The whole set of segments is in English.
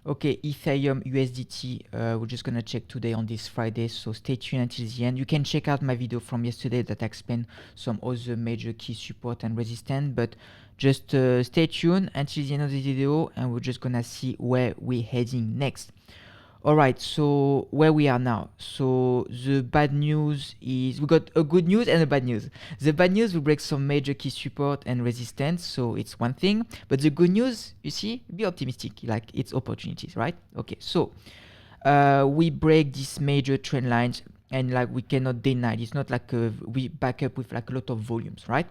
Okay, Ethereum USDT, we're just gonna check today on this Friday, so stay tuned until the end. You can check out my video from yesterday that explained some other major key support and resistance, but just stay tuned until the end of the video and we're just gonna see where we're heading next. All right, so where we are now. So the bad news is we got a good news and a bad news. The bad news, we break some major key support and resistance, so it's one thing. But the good news, you see, be optimistic, like it's opportunities, right? Okay, so we break these major trend lines and like we cannot deny it. It's not like we back up with like a lot of volumes, right?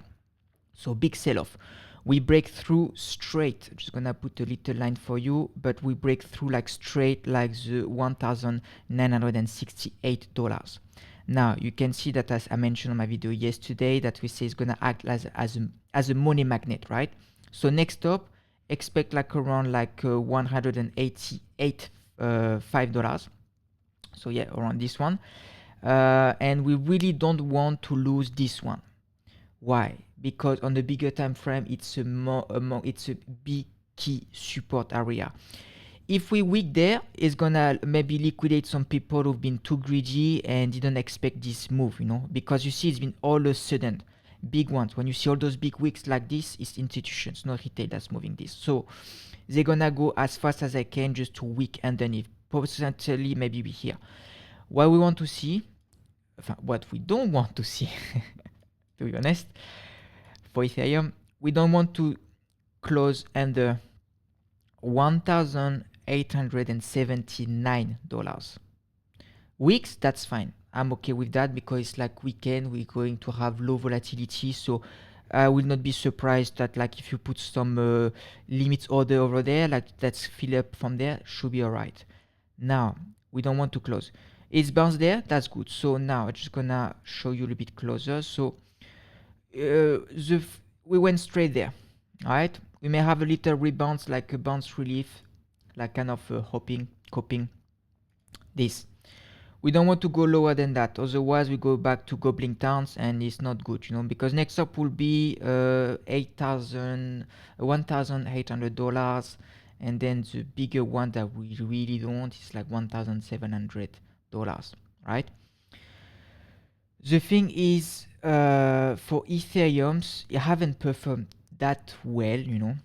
So big sell-off. We break through straight. I'm just gonna put a little line for you, but we break through like straight like the $1,968. Now you can see that as I mentioned on my video yesterday that we say it's gonna act as a money magnet, right? So next up, expect like around like $188 $5. So yeah, around this one. And we really don't want to lose this one. Why? Because on the bigger time frame, it's a big key support area. If we weak there, it's gonna maybe liquidate some people who've been too greedy and didn't expect this move, you know, because you see it's been all of a sudden big ones. When you see all those big wicks like this, it's institutions, not retail that's moving this. So they're gonna go as fast as I can just to wick underneath. Potentially maybe be here. What we want to see, what we don't want to see, to be honest, for Ethereum, we don't want to close under $1,879. Weeks, that's fine. I'm okay with that because it's like weekend, we're going to have low volatility. So I will not be surprised that like if you put some limits order over there, like let's fill up from there, should be all right. Now, we don't want to close. It's bounced there, that's good. So now I'm just gonna show you a little bit closer. So we went straight there. All right, we may have a little rebounds like a bounce relief, like kind of coping this. We don't want to go lower than that, otherwise we go back to gobbling towns and it's not good, you know, because next up will be $1,800, and then the bigger one that we really don't want is like $1,700, right? The thing is, for Ethereums, it haven't performed that well, you know,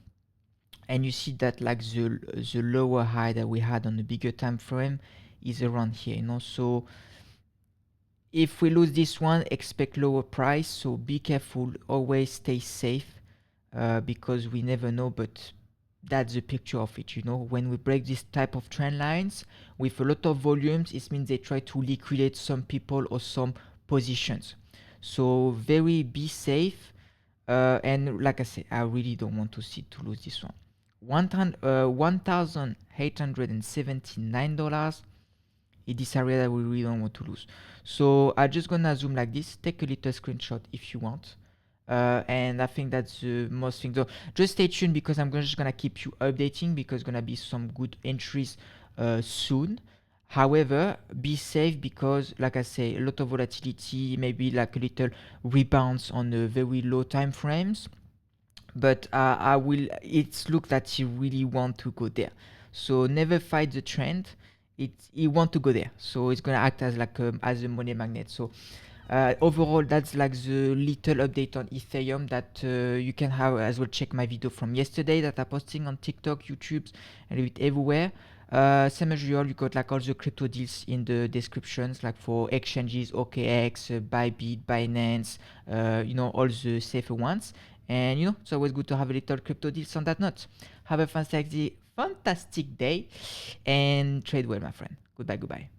and you see that like the lower high that we had on the bigger time frame is around here, you know. So if we lose this one, expect lower price. So be careful, always stay safe, because we never know. But that's the picture of it, you know. When we break this type of trend lines with a lot of volumes, it means they try to liquidate some people or some positions. So be safe, and like I said, I really don't want to lose this one. $1,879 in this area that we really don't want to lose. So I'm just gonna zoom like this, take a little screenshot if you want, and I think that's the most thing. So just stay tuned because I'm just gonna keep you updating because gonna be some good entries soon. However, be safe because like I say, a lot of volatility, maybe like a little rebounds on the very low time frames, but it's look that you really want to go there. So never fight the trend. You want to go there, so it's gonna act as like as a money magnet. So overall, that's like the little update on Ethereum that you can have as well. Check my video from yesterday that I'm posting on TikTok, YouTube, and a bit everywhere. Same as usual, you got like all the crypto deals in the descriptions, like for exchanges, OKX, Bybit, Binance, you know, all the safer ones. And you know, it's always good to have a little crypto deals on that note. Have a fantastic day and trade well, my friend. Goodbye.